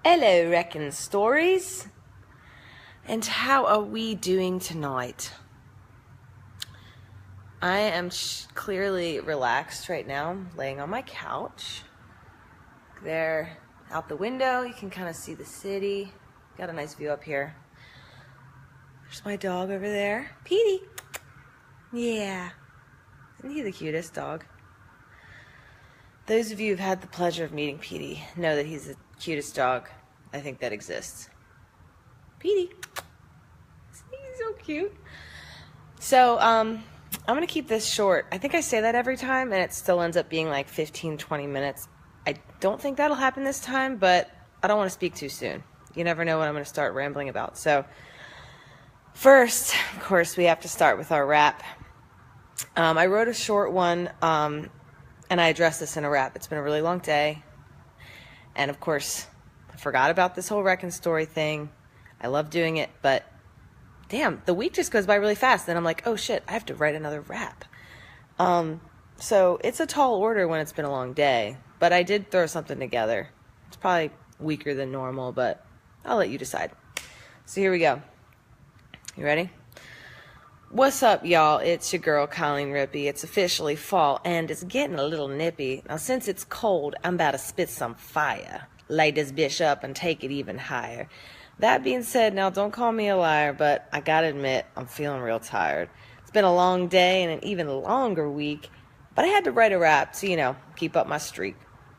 Hello, Recn Stories. And how are we doing tonight? I am clearly relaxed right now, laying on my couch. There, out the window, you can kind of see the city. Got a nice view up here. There's my dog over there, Petey. Yeah, isn't he the cutest dog? Those of you who've had the pleasure of meeting Petey know that he's the cutest dog I think that exists. Petey. He's so cute. So, I'm going to keep this short. I think I say that every time, and it still ends up being like 15, 20 minutes. I don't think that'll happen this time, but I don't want to speak too soon. You never know what I'm going to start rambling about. So, first, of course, we have to start with our rap. I wrote a short one, and I addressed this in a rap. It's been a really long day. And, of course, I forgot about this whole Recn story thing. I love doing it, but damn, the week just goes by really fast. Then I'm like, oh shit, I have to write another rap. So it's a tall order when it's been a long day, but I did throw something together. It's probably weaker than normal, but I'll let you decide. So here we go. You ready? What's up, y'all? It's your girl, Colleen Rippey. It's officially fall, and it's getting a little nippy. Now, since it's cold, I'm about to spit some fire. Light this bitch up and take it even higher. That being said, now don't call me a liar, but I gotta admit, I'm feeling real tired. It's been a long day and an even longer week, but I had to write a rap to, keep up my streak.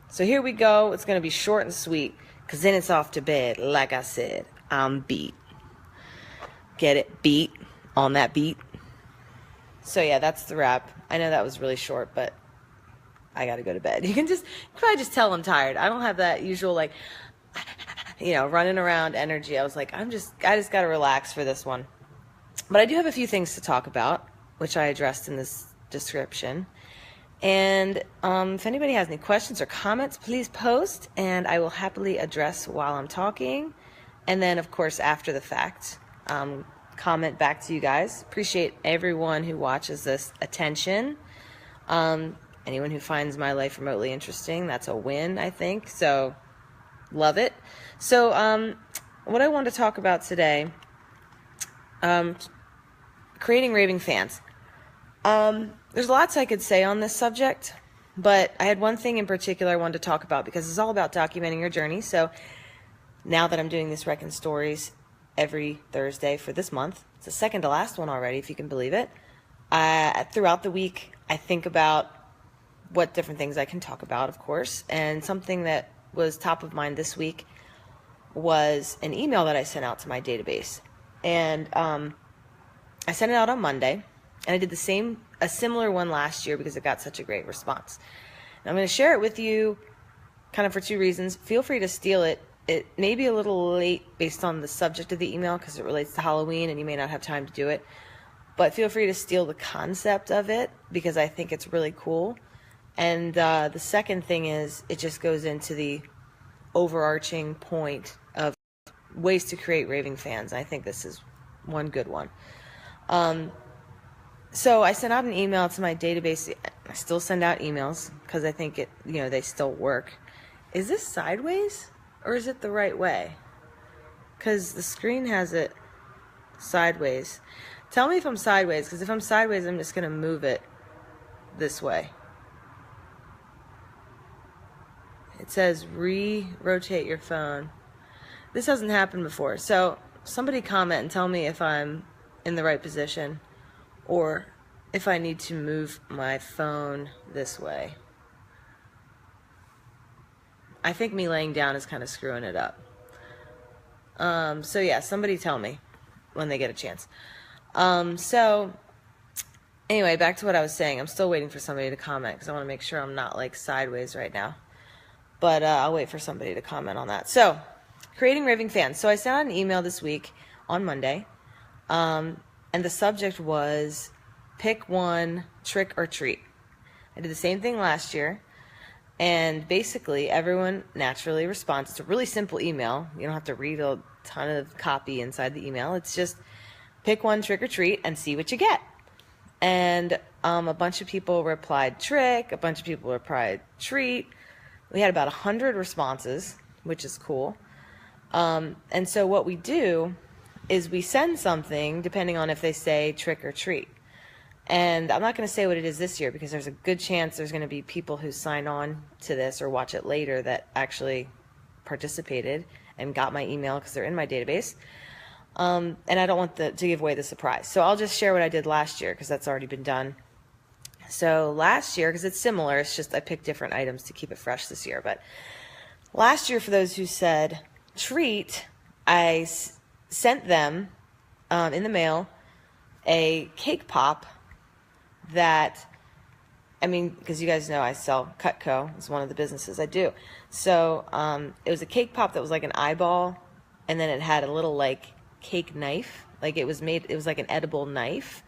So here we go. It's gonna be short and sweet, cause then it's off to bed. Like I said, I'm beat. Get it? Beat on that beat. So yeah, that's the rap. I know that was really short, but I gotta go to bed. You can probably just tell I'm tired. I don't have that usual running around energy. I was like, I just gotta relax for this one. But I do have a few things to talk about, which I addressed in this description. And if anybody has any questions or comments, please post, and I will happily address while I'm talking. And then, of course, after the fact, comment back to you guys. Appreciate everyone who watches this attention. Anyone who finds my life remotely interesting, that's a win, I think. So, love it. So, what I want to talk about today, creating raving fans. There's lots I could say on this subject, but I had one thing in particular I wanted to talk about because it's all about documenting your journey. So, now that I'm doing this Recn Stories every Thursday for this month, it's the second to last one already, if you can believe it. Throughout the week, I think about what different things I can talk about, of course, and something that was top of mind this week was an email that I sent out to my database. And I sent it out on Monday, and I did a similar one last year because it got such a great response. And I'm going to share it with you kind of for two reasons. Feel free to steal it. It may be a little late based on the subject of the email because it relates to Halloween and you may not have time to do it. But feel free to steal the concept of it because I think it's really cool. And the second thing is it just goes into the overarching point of ways to create raving fans. I think this is one good one. So I sent out an email to my database. I still send out emails because I think they still work. Is this sideways or is it the right way? Because the screen has it sideways. Tell me if I'm sideways, because if I'm sideways, I'm just going to move it this way. It says re-rotate your phone. This hasn't happened before. So somebody comment and tell me if I'm in the right position or if I need to move my phone this way. I think me laying down is kind of screwing it up. So yeah, somebody tell me when they get a chance. So anyway, back to what I was saying. I'm still waiting for somebody to comment because I want to make sure I'm not like sideways right now. But I'll wait for somebody to comment on that. So, creating raving fans. So I sent out an email this week on Monday. And the subject was pick one, trick or treat. I did the same thing last year. And basically, everyone naturally responds. It's a really simple email. You don't have to read a ton of copy inside the email. It's just pick one, trick or treat, and see what you get. And a bunch of people replied trick. A bunch of people replied treat. We had about 100 responses, which is cool. And so what we do is we send something depending on if they say trick or treat. And I'm not going to say what it is this year because there's a good chance there's going to be people who sign on to this or watch it later that actually participated and got my email because they're in my database. And I don't want to give away the surprise. So I'll just share what I did last year because that's already been done. So last year, because it's similar, it's just I picked different items to keep it fresh this year. But last year, for those who said treat, I sent them in the mail a cake pop that, I mean, because you guys know I sell Cutco. It's one of the businesses I do. So it was a cake pop that was like an eyeball, and then it had a little like cake knife. Like it was like an edible knife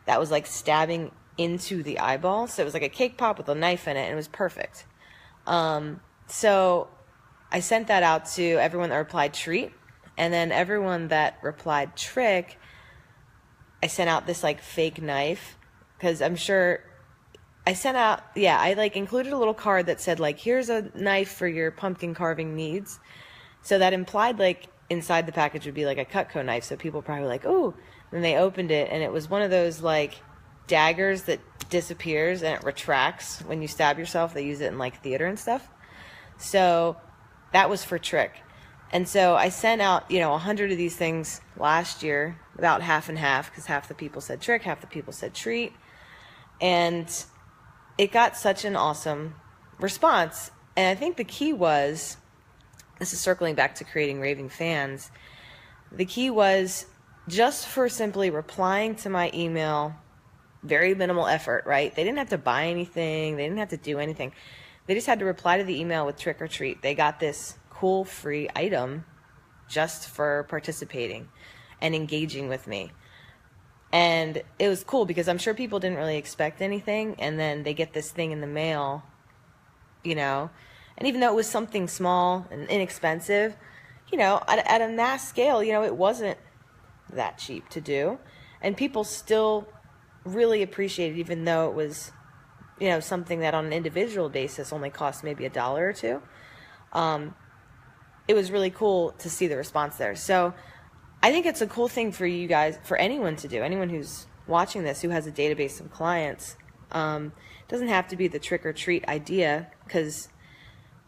that was like stabbing into the eyeball. So it was like a cake pop with a knife in it, and it was perfect. So I sent that out to everyone that replied treat, and then everyone that replied trick, I sent out this like fake knife. Because I'm sure I sent out, I like included a little card that said like, here's a knife for your pumpkin carving needs. So that implied like inside the package would be like a Cutco knife. So people probably were like, oh, then they opened it and it was one of those like daggers that disappears and it retracts when you stab yourself. They use it in like theater and stuff. So that was for trick. And so I sent out, 100 of these things last year, about half and half, because half the people said trick, half the people said treat. And it got such an awesome response. And I think the key was, this is circling back to creating raving fans, the key was just for simply replying to my email, very minimal effort, right? They didn't have to buy anything. They didn't have to do anything. They just had to reply to the email with trick or treat. They got this cool free item just for participating and engaging with me. And it was cool because I'm sure people didn't really expect anything, and then they get this thing in the mail, and even though it was something small and inexpensive, at a mass scale, it wasn't that cheap to do, and people still really appreciated it, even though it was, something that on an individual basis only cost maybe $1 or $2. It was really cool to see the response there. So I think it's a cool thing for you guys, for anyone to do, anyone who's watching this who has a database of clients. It doesn't have to be the trick or treat idea, because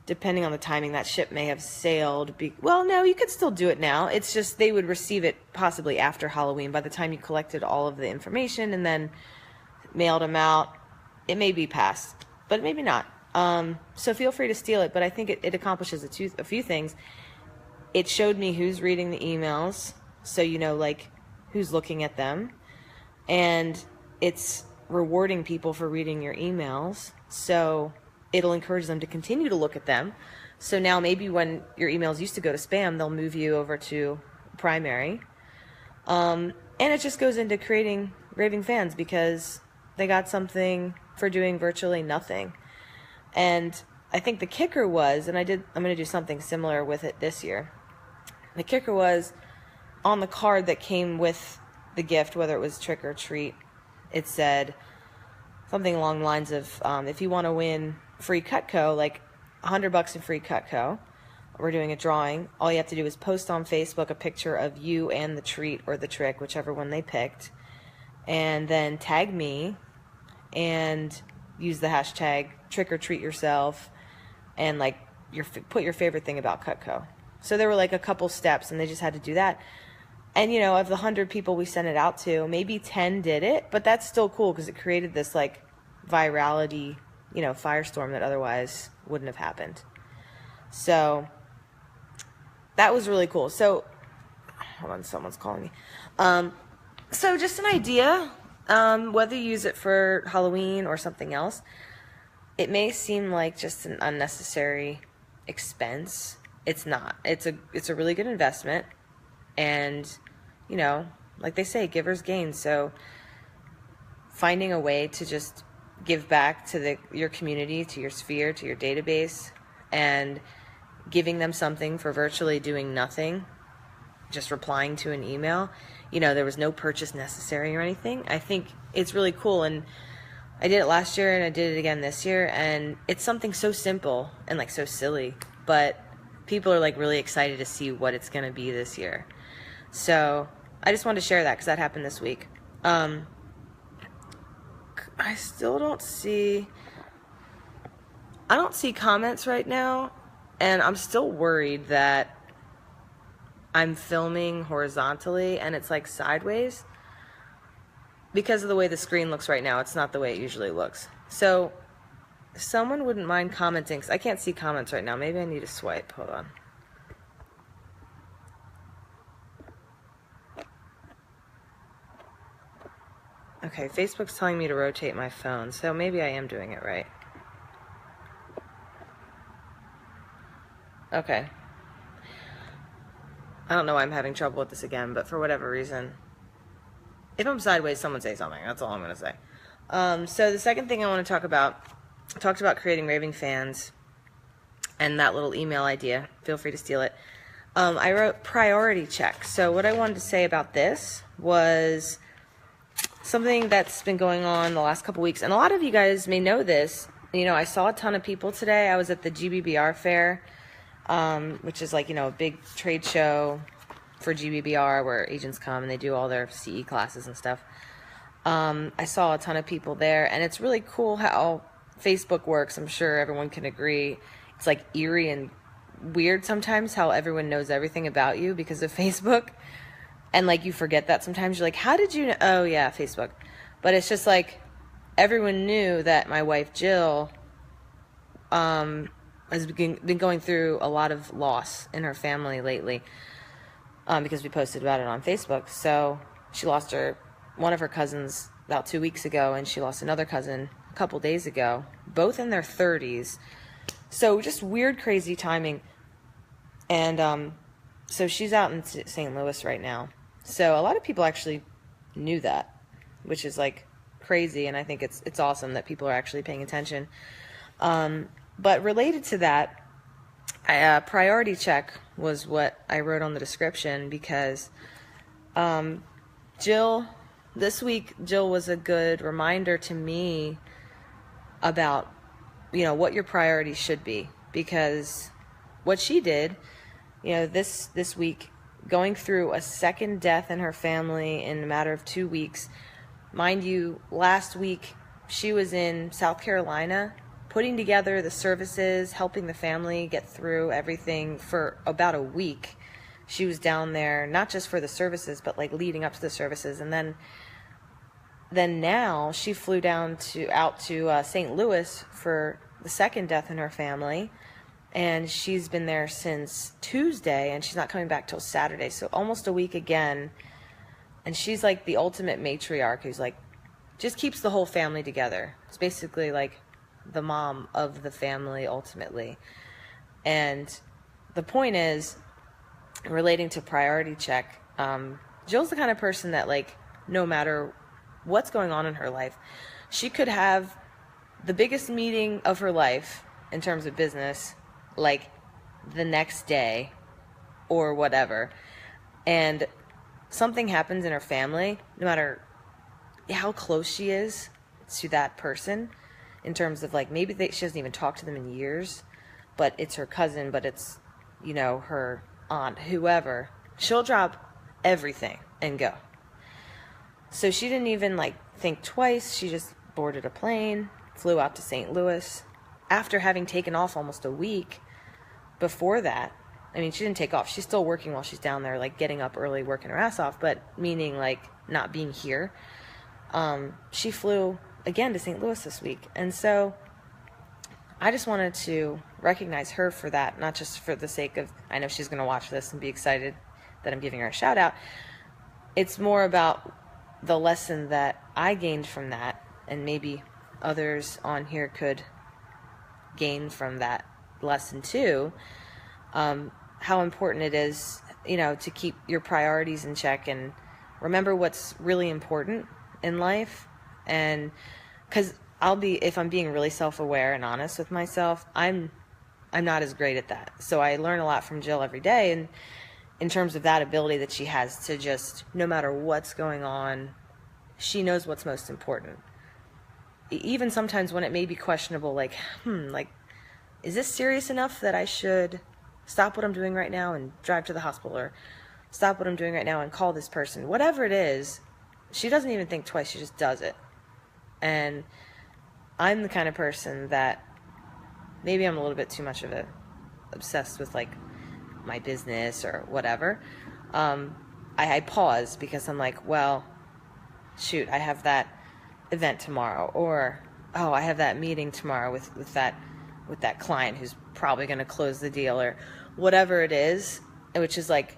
depending on the timing, that ship may have sailed. Well, no, you could still do it now. It's just they would receive it possibly after Halloween, by the time you collected all of the information and then mailed them out. It may be past, but maybe not. So feel free to steal it, but I think it accomplishes a few things. It showed me who's reading the emails, so like who's looking at them, and it's rewarding people for reading your emails, so it'll encourage them to continue to look at them. So now maybe when your emails used to go to spam, they'll move you over to primary, and it just goes into creating raving fans because they got something for doing virtually nothing. And I think the kicker was, and I'm going to do something similar with it this year. The kicker was, on the card that came with the gift, whether it was trick or treat, it said something along the lines of, if you want to win free Cutco, like $100 in free Cutco, we're doing a drawing. All you have to do is post on Facebook a picture of you and the treat or the trick, whichever one they picked, and then tag me and use the hashtag trick or treat yourself, and like put your favorite thing about Cutco. So there were like a couple steps, and they just had to do that. And of the 100 people we sent it out to, maybe 10 did it, but that's still cool because it created this like virality, firestorm that otherwise wouldn't have happened. So that was really cool. So hold on, someone's calling me. So just an idea, whether you use it for Halloween or something else. It may seem like just an unnecessary expense. It's not. It's a really good investment, and like they say, givers gain. So finding a way to just give back to your community, to your sphere, to your database, and giving them something for virtually doing nothing, just replying to an email. There was no purchase necessary or anything. I think it's really cool, and I did it last year and I did it again this year, and it's something so simple and like so silly, but people are like really excited to see what it's going to be this year. So I just wanted to share that because that happened this week. I still don't see comments right now, and I'm still worried that I'm filming horizontally and it's like sideways because of the way the screen looks right now. It's not the way it usually looks. So if someone wouldn't mind commenting, because I can't see comments right now. Maybe I need to swipe. Hold on. Okay, Facebook's telling me to rotate my phone, so maybe I am doing it right. Okay. I don't know why I'm having trouble with this again, but for whatever reason, if I'm sideways, someone say something. That's all I'm going to say. So the second thing I want to talk about, I talked about creating raving fans and that little email idea. Feel free to steal it. I wrote priority check. So what I wanted to say about this was something that's been going on the last couple weeks, and a lot of you guys may know this. You know, I saw a ton of people today. I was at the GBBR fair, which is like, you know, a big trade show for GBBR where agents come and they do all their CE classes and stuff. I saw a ton of people there, and it's really cool how Facebook works. I'm sure everyone can agree. It's like eerie and weird sometimes how everyone knows everything about you because of Facebook. And like you forget that sometimes. You're like, how did you know? Oh yeah, Facebook. But it's just like everyone knew that my wife Jill has been going through a lot of loss in her family lately, because we posted about it on Facebook. So she lost one of her cousins about 2 weeks ago, and she lost another cousin a couple days ago, both in their 30s. So just weird, crazy timing. And so she's out in St. Louis right now. So a lot of people actually knew that, which is like crazy, and I think it's awesome that people are actually paying attention. But related to that, priority check was what I wrote on the description, because this week Jill was a good reminder to me about, you know, what your priorities should be, because what she did, you know, this week, going through a second death in her family in a matter of 2 weeks. Mind you, last week she was in South Carolina putting together the services, helping the family get through everything for about a week. She was down there not just for the services, but like leading up to the services. And then now she flew out to St. Louis for the second death in her family. And she's been there since Tuesday, and she's not coming back till Saturday. So almost a week again. And she's like the ultimate matriarch who's like, just keeps the whole family together. It's basically like the mom of the family ultimately. And the point is, relating to priority check, Jill's the kind of person that, like, no matter what's going on in her life, she could have the biggest meeting of her life in terms of business like the next day or whatever, and something happens in her family, no matter how close she is to that person, in terms of like maybe she doesn't even talk to them in years, but it's her cousin, but it's, you know, her aunt, whoever, she'll drop everything and go. So she didn't even like think twice. She just boarded a plane, flew out to St. Louis after having taken off almost a week before that. I mean, she didn't take off. She's still working while she's down there, like getting up early, working her ass off, but meaning like not being here. She flew again to St. Louis this week. And so I just wanted to recognize her for that, not just for the sake of, I know she's going to watch this and be excited that I'm giving her a shout out. It's more about the lesson that I gained from that, and maybe others on here could gain from that lesson too. How important it is, you know, to keep your priorities in check and remember what's really important in life. And because if I'm being really self-aware and honest with myself, I'm not as great at that. So I learn a lot from Jill every day, and in terms of that ability that she has to just, no matter what's going on, she knows what's most important. Even sometimes when it may be questionable, like, is this serious enough that I should stop what I'm doing right now and drive to the hospital, or stop what I'm doing right now and call this person. Whatever it is, she doesn't even think twice. She just does it. And I'm the kind of person that, maybe I'm a little bit too much of a obsessed with like my business or whatever. I pause because I'm like, well, shoot, I have that event tomorrow, or oh, I have that meeting tomorrow with that client who's probably going to close the deal, or whatever it is, which is like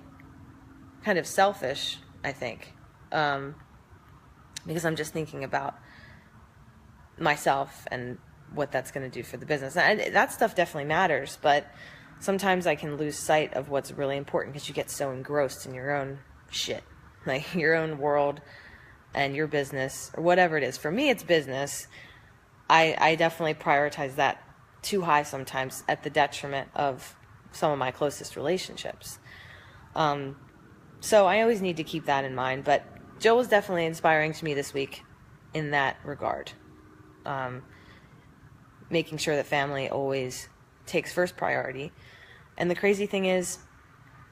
kind of selfish, I think, because I'm just thinking about myself and what that's going to do for the business. And that stuff definitely matters, but sometimes I can lose sight of what's really important because you get so engrossed in your own shit, like your own world and your business, or whatever it is. For me, it's business. I definitely prioritize that too high sometimes, at the detriment of some of my closest relationships. So I always need to keep that in mind. But Jill was definitely inspiring to me this week in that regard. Making sure that family always takes first priority. And the crazy thing is,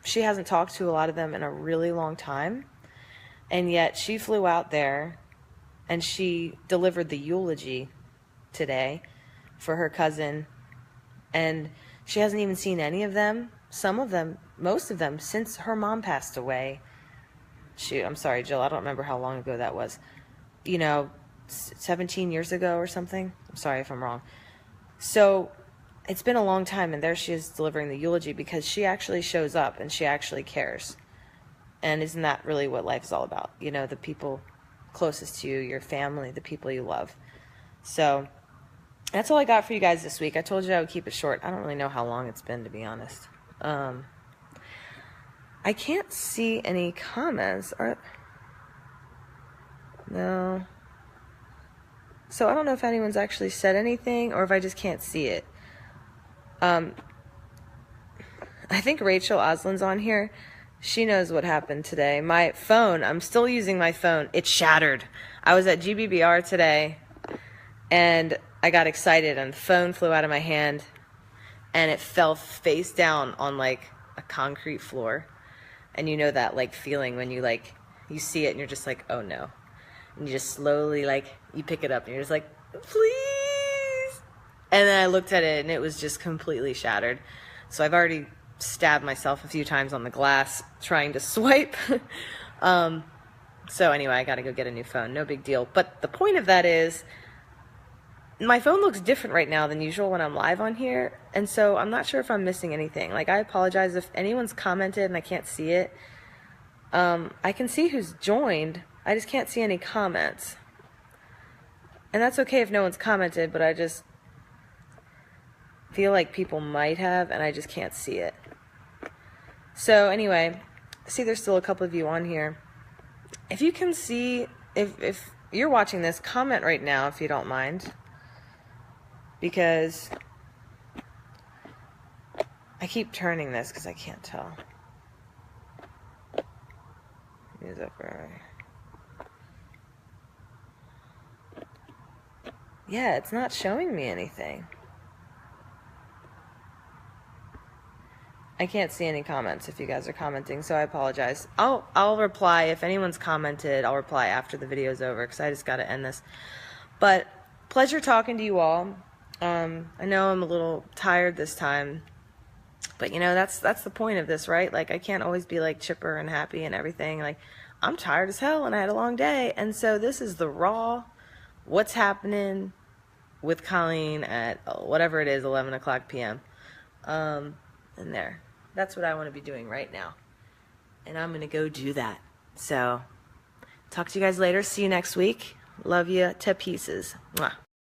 she hasn't talked to a lot of them in a really long time. And yet she flew out there and she delivered the eulogy today for her cousin. And she hasn't even seen any of them, some of them, most of them, since her mom passed away. Shoot, I'm sorry, Jill, I don't remember how long ago that was. 17 years ago or something. I'm sorry if I'm wrong. So it's been a long time, and there she is delivering the eulogy because she actually shows up and she actually cares. And isn't that really what life is all about? The people closest to you, your family, the people you love. So that's all I got for you guys this week. I told you I would keep it short. I don't really know how long it's been, to be honest. I can't see any comments. No. So I don't know if anyone's actually said anything or if I just can't see it. I think Rachel Oslin's on here. She knows what happened today. My phone, I'm still using my phone. It shattered. I was at GBBR today, and I got excited, and the phone flew out of my hand, and it fell face down on, like, a concrete floor. And you know that, like, feeling when you see it, and you're just like, oh, no. And you just slowly, you pick it up, and you're just like, please. And then I looked at it, and it was just completely shattered. So I've already stabbed myself a few times on the glass trying to swipe. So anyway, I got to go get a new phone. No big deal. But the point of that is, my phone looks different right now than usual when I'm live on here. And so I'm not sure if I'm missing anything. I apologize if anyone's commented and I can't see it. I can see who's joined. I just can't see any comments. And that's okay if no one's commented, but I just feel like people might have, and I just can't see it. So anyway, I see there's still a couple of you on here. If you can see, if you're watching this, comment right now if you don't mind. Because I keep turning this because I can't tell. Yeah, it's not showing me anything. I can't see any comments if you guys are commenting, so I apologize. I'll reply if anyone's commented. I'll reply after the video's over because I just got to end this. But pleasure talking to you all. I know I'm a little tired this time, but that's the point of this, right? I can't always be chipper and happy and everything. I'm tired as hell and I had a long day, and so this is the raw, what's happening with Colleen at whatever it is, 11 o'clock p.m. And there. That's what I want to be doing right now. And I'm going to go do that. So, talk to you guys later. See you next week. Love you to pieces. Mwah.